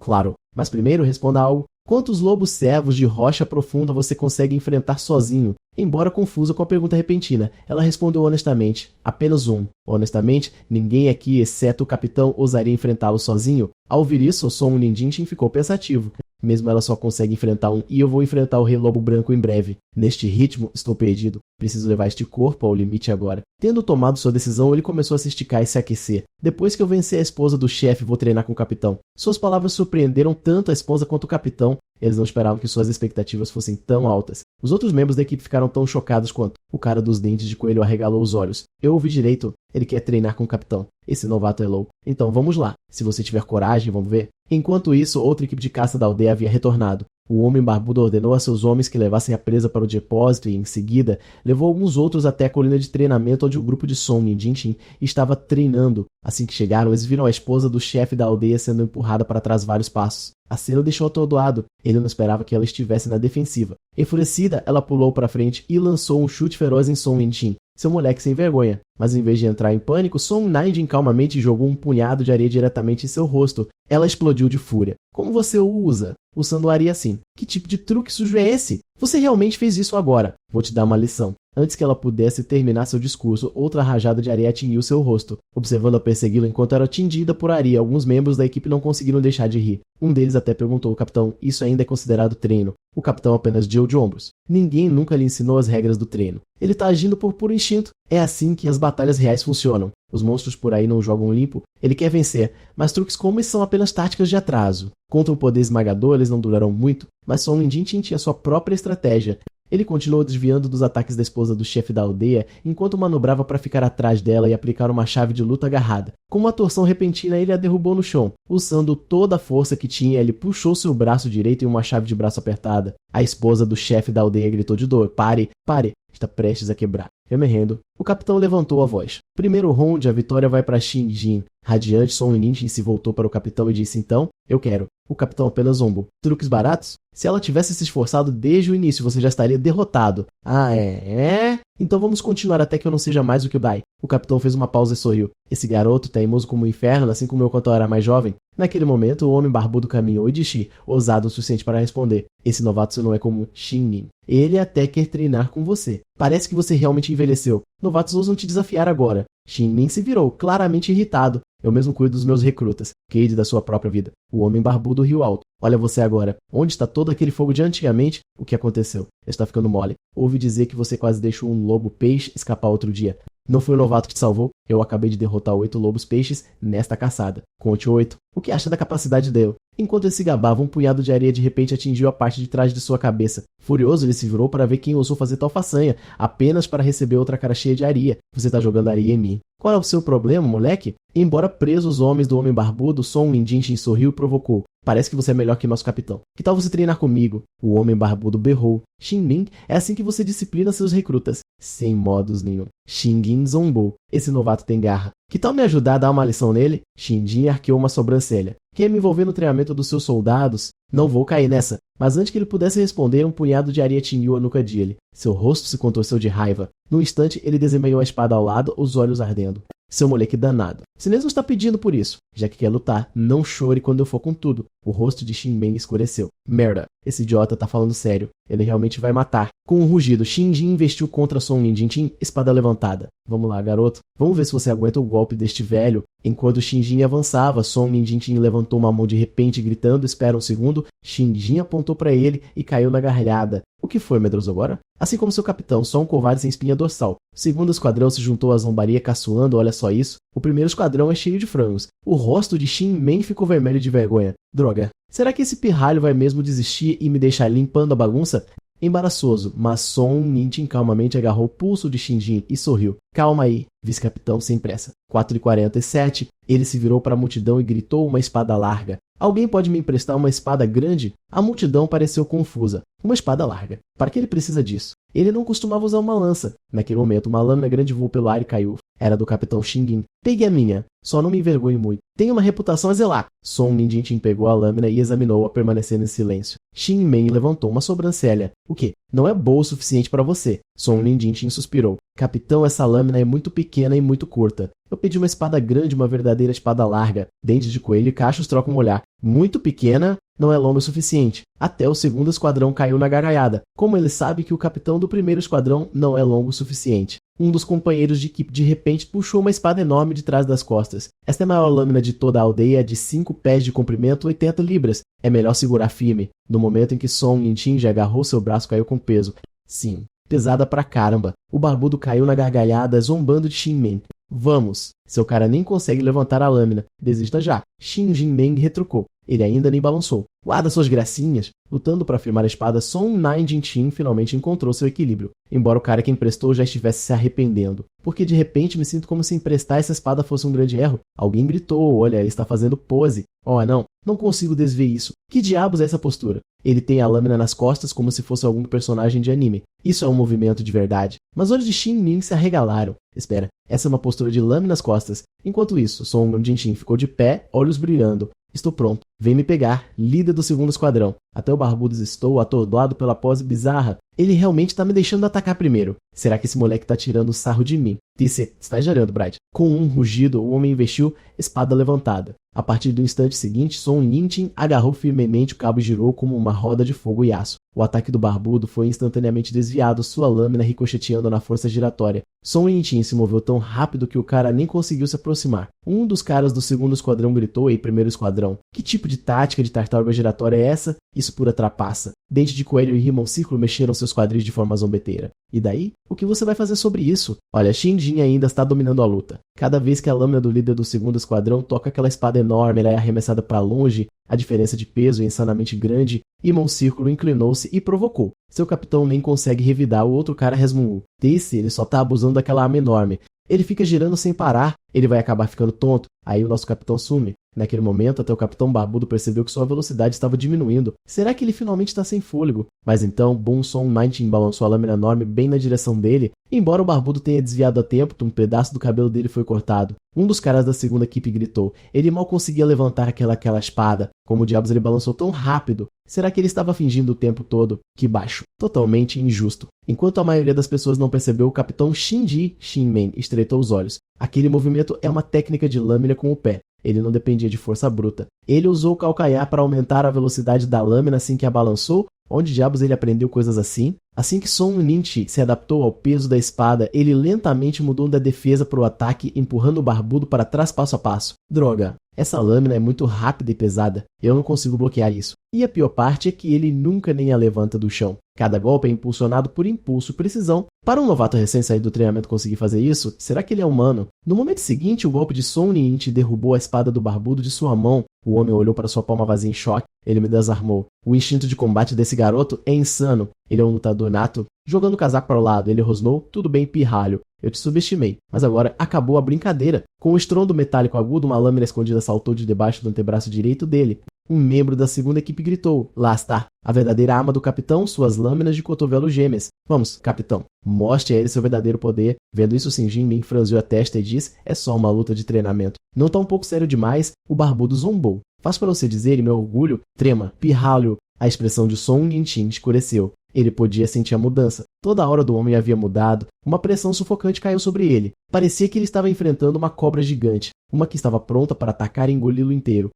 Speaker 1: "Mas primeiro responda algo. Quantos lobos servos de rocha profunda você consegue enfrentar sozinho?" Embora confusa com a pergunta repentina, ela respondeu honestamente: "Apenas um." Honestamente, ninguém aqui, exceto o capitão, ousaria enfrentá-lo sozinho. Ao ouvir isso, Son Jinshin ficou pensativo. Mesmo ela só consegue enfrentar um, e eu vou enfrentar o Rei Lobo Branco em breve. Neste ritmo, estou perdido. Preciso levar este corpo ao limite agora. Tendo tomado sua decisão, ele começou a se esticar e se aquecer. "Depois que eu vencer a esposa do chefe, vou treinar com o capitão." Suas palavras surpreenderam tanto a esposa quanto o capitão. Eles não esperavam que suas expectativas fossem tão altas. Os outros membros da equipe ficaram tão chocados quanto. O cara dos dentes de coelho arregalou os olhos. "Eu ouvi direito. Ele quer treinar com o capitão. Esse novato é louco. Então vamos lá. Se você tiver coragem, vamos ver." Enquanto isso, outra equipe de caça da aldeia havia retornado. O homem barbudo ordenou a seus homens que levassem a presa para o depósito e, em seguida, levou alguns outros até a colina de treinamento onde o grupo de Son Jinshin estava treinando. Assim que chegaram, eles viram a esposa do chefe da aldeia sendo empurrada para trás vários passos. A cena o deixou atordoado. Ele não esperava que ela estivesse na defensiva. Enfurecida, ela pulou para frente e lançou um chute feroz em Son Jinshin. Seu moleque sem vergonha. Mas em vez de entrar em pânico, Son Jinshin calmamente jogou um punhado de areia diretamente em seu rosto. Ela explodiu de fúria. "Como você o usa?" "Usando areia assim." "Que tipo de truque sujo é esse? Você realmente fez isso agora. Vou te dar uma lição." Antes que ela pudesse terminar seu discurso, outra rajada de areia atingiu seu rosto. Observando-a persegui-lo enquanto era atingida por areia, alguns membros da equipe não conseguiram deixar de rir. Um deles até perguntou ao capitão: "Isso ainda é considerado treino?" O capitão apenas deu de ombros. Ninguém nunca lhe ensinou as regras do treino. Ele está agindo por puro instinto. É assim que as batalhas reais funcionam. Os monstros por aí não jogam limpo. Ele quer vencer, mas truques como esses são apenas táticas de atraso. Contra um poder esmagador, eles não durarão muito, mas Son Jinshin tinha sua própria estratégia. Ele continuou desviando dos ataques da esposa do chefe da aldeia enquanto manobrava para ficar atrás dela e aplicar uma chave de luta agarrada. Com uma torção repentina, ele a derrubou no chão. Usando toda a força que tinha, ele puxou seu braço direito em uma chave de braço apertada. A esposa do chefe da aldeia gritou de dor: "Pare, pare, está prestes a quebrar." Remerrendo, o capitão levantou a voz. "Primeiro round, a vitória vai para Shinjin." Radiante, Son Jinshin se voltou para o capitão e disse: "Então, eu quero." O capitão apenas zombou. "Truques baratos? Se ela tivesse se esforçado desde o início, você já estaria derrotado." "Ah, é? Então vamos continuar até que eu não seja mais o que o Dai. O capitão fez uma pausa e sorriu. Esse garoto, teimoso como o inferno, assim como eu quando eu era mais jovem. Naquele momento, o homem barbudo caminhou e disse, ousado o suficiente para responder. Esse novato não é como Shin-Nin. Ele até quer treinar com você. Parece que você realmente envelheceu. Novatos ousam te desafiar agora. Shin-Nin se virou, claramente irritado. Eu mesmo cuido dos meus recrutas. Cade da sua própria vida. O homem barbudo riu alto. Olha você agora. Onde está todo aquele fogo de antigamente? O que aconteceu? Está ficando mole. Ouvi dizer que você quase deixou um lobo-peixe escapar outro dia. Não foi o novato que te salvou? Eu acabei de derrotar 8 lobos-peixes nesta caçada. Conte 8. O que acha da capacidade dele? Enquanto ele se gabava, um punhado de areia de repente atingiu a parte de trás de sua cabeça. Furioso, ele se virou para ver quem ousou fazer tal façanha, apenas para receber outra cara cheia de areia. Você tá jogando areia em mim. Qual é o seu problema, moleque? Embora presos os homens do homem barbudo, Song Minjin sorriu e provocou. Parece que você é melhor que nosso capitão. Que tal você treinar comigo? O homem barbudo berrou. Shin-Nin, é assim que você disciplina seus recrutas. Sem modos nenhum. Shin-Nin zombou. Esse novato tem garra. Que tal me ajudar a dar uma lição nele? Shin-Jin arqueou uma sobrancelha. Quer me envolver no treinamento dos seus soldados? Não vou cair nessa. Mas antes que ele pudesse responder, um punhado de areia tingiu a nuca dele. Seu rosto se contorceu de raiva. Num instante, ele desempenhou a espada ao lado, os olhos ardendo. Seu moleque danado. Se mesmo está pedindo por isso, já que quer lutar, não chore quando eu for com tudo. O rosto de Shin-Meng escureceu. Merda, esse idiota tá falando sério. Ele realmente vai matar. Com um rugido, Shin-Jin investiu contra Song Minjin, espada levantada. Vamos lá, garoto. Vamos ver se você aguenta o golpe deste velho. Enquanto Shin-Jin avançava, Song Minjin levantou uma mão de repente, gritando, espera um segundo. Shin-Jin apontou para ele e caiu na gargalhada. O que foi, medroso agora? Assim como seu capitão, só um covarde sem espinha dorsal. O segundo esquadrão se juntou à zombaria caçoando, olha só isso. O primeiro esquadrão é cheio de frangos. O rosto de Shin-Men ficou vermelho de vergonha. Droga. Será que esse pirralho vai mesmo desistir e me deixar limpando a bagunça? Embaraçoso, mas Song Minjin calmamente agarrou o pulso de Shin-Jin e sorriu. Calma aí, vice-capitão sem pressa. 4h47, ele se virou para a multidão e gritou uma espada larga. Alguém pode me emprestar uma espada grande? A multidão pareceu confusa. Uma espada larga. Para que ele precisa disso? Ele não costumava usar uma lança. Naquele momento, uma lâmina grande voou pelo ar e caiu. Era do capitão Shin-Jin. Pegue a minha. Só não me envergonhe muito. Tenho uma reputação a zelar. Song Minjin pegou a lâmina e examinou-a, permanecendo em silêncio. Shin-Men levantou uma sobrancelha. O quê? Não é boa o suficiente para você. Song Minjin suspirou. Capitão, essa lâmina é muito pequena e muito curta. Eu pedi uma espada grande, uma verdadeira espada larga. Dentes de coelho e cachos trocam um olhar. Muito pequena, não é longa o suficiente. Até o segundo esquadrão caiu na gargalhada. Como ele sabe que o capitão do primeiro esquadrão não é longo o suficiente? Um dos companheiros de equipe de repente puxou uma espada enorme de trás das costas. Esta é a maior lâmina de toda a aldeia, de 5 pés de comprimento, 80 libras. É melhor segurar firme. No momento em que Song Minjin já agarrou seu braço, caiu com peso. Sim, pesada pra caramba. O barbudo caiu na gargalhada, zombando de Shin-Men. Vamos. Seu cara nem consegue levantar a lâmina. Desista já. Shin-Jin retrucou. Ele ainda nem balançou. Guarda suas gracinhas. Lutando para firmar a espada, Song Minjin finalmente encontrou seu equilíbrio. Embora o cara que emprestou já estivesse se arrependendo. Porque de repente me sinto como se emprestar essa espada fosse um grande erro. Alguém gritou, olha, ele está fazendo pose. Oh, não consigo desver isso. Que diabos é essa postura? Ele tem a lâmina nas costas como se fosse algum personagem de anime. Isso é um movimento de verdade. Mas olhos de Shin-Ning se arregalaram. Espera, essa é uma postura de lâmina nas costas. Enquanto isso, Song Minjin ficou de pé, olhos brilhando. Estou pronto. Vem me pegar, líder do segundo esquadrão. Até o barbudo estou atordoado pela pose bizarra. Ele realmente está me deixando atacar primeiro. Será que esse moleque está tirando sarro de mim? Disse, está exagerando, Bright. Com um rugido, o homem investiu, espada levantada. A partir do instante seguinte, Song Minjin agarrou firmemente o cabo e girou como uma roda de fogo e aço. O ataque do barbudo foi instantaneamente desviado, sua lâmina ricocheteando na força giratória. Song Minjin se moveu tão rápido que o cara nem conseguiu se aproximar. Um dos caras do segundo esquadrão gritou: Ei, primeiro esquadrão, que tipo de tática de tartaruga giratória é essa? Isso pura trapaça. Dente de coelho e Rimon Círculo mexeram seus quadris de forma zombeteira. E daí? O que você vai fazer sobre isso? Olha, Shin-Jin ainda está dominando a luta. Cada vez que a lâmina do líder do segundo esquadrão toca aquela espada enorme, ela é arremessada para longe, a diferença de peso é insanamente grande, Rimon Círculo inclinou-se e provocou. Seu capitão nem consegue revidar, o outro cara resmungou. Desse, ele só tá abusando daquela arma enorme. Ele fica girando sem parar, ele vai acabar ficando tonto, aí o nosso capitão sume. Naquele momento, até o Capitão Barbudo percebeu que sua velocidade estava diminuindo. Será que ele finalmente está sem fôlego? Mas então, Boom Song Nineteen balançou a lâmina enorme bem na direção dele. E embora o Barbudo tenha desviado a tempo, um pedaço do cabelo dele foi cortado. Um dos caras da segunda equipe gritou. Ele mal conseguia levantar aquela espada. Como diabos ele balançou tão rápido? Será que ele estava fingindo o tempo todo? Que baixo. Totalmente injusto. Enquanto a maioria das pessoas não percebeu, o Capitão Shinji Shinmen estreitou os olhos. Aquele movimento é uma técnica de lâmina com o pé. Ele não dependia de força bruta. Ele usou o calcanhar para aumentar a velocidade da lâmina assim que a balançou. Onde diabos ele aprendeu coisas assim? Assim que Song Ninchi se adaptou ao peso da espada, ele lentamente mudou da defesa para o ataque, empurrando o Barbudo para trás passo a passo. Droga, essa lâmina é muito rápida e pesada. Eu não consigo bloquear isso. E a pior parte é que ele nunca nem a levanta do chão. Cada golpe é impulsionado por impulso e precisão. Para um novato recém-saído do treinamento conseguir fazer isso, será que ele é humano? No momento seguinte, o golpe de Song Ninchi derrubou a espada do Barbudo de sua mão. O homem olhou para sua palma vazia em choque. Ele me desarmou. O instinto de combate desse garoto é insano. Ele é um lutador nato. Jogando o casaco para o lado, ele rosnou. Tudo bem, pirralho. Eu te subestimei. Mas agora acabou a brincadeira. Com um estrondo metálico agudo, uma lâmina escondida saltou de debaixo do antebraço direito dele. Um membro da segunda equipe gritou. Lá está. A verdadeira arma do capitão, suas lâminas de cotovelo gêmeas. Vamos, capitão. Mostre a ele seu verdadeiro poder. Vendo isso, Shinji franziu a testa e disse, é só uma luta de treinamento. Não tá um pouco sério demais? O Barbudo zombou. Faz para você dizer, e meu orgulho, trema, pirralho. A expressão de Song Ninchi escureceu. Ele podia sentir a mudança. Toda a hora do homem havia mudado. Uma pressão sufocante caiu sobre ele. Parecia que ele estava enfrentando uma cobra gigante. Uma que estava pronta para atacar e engoli-lo inteiro.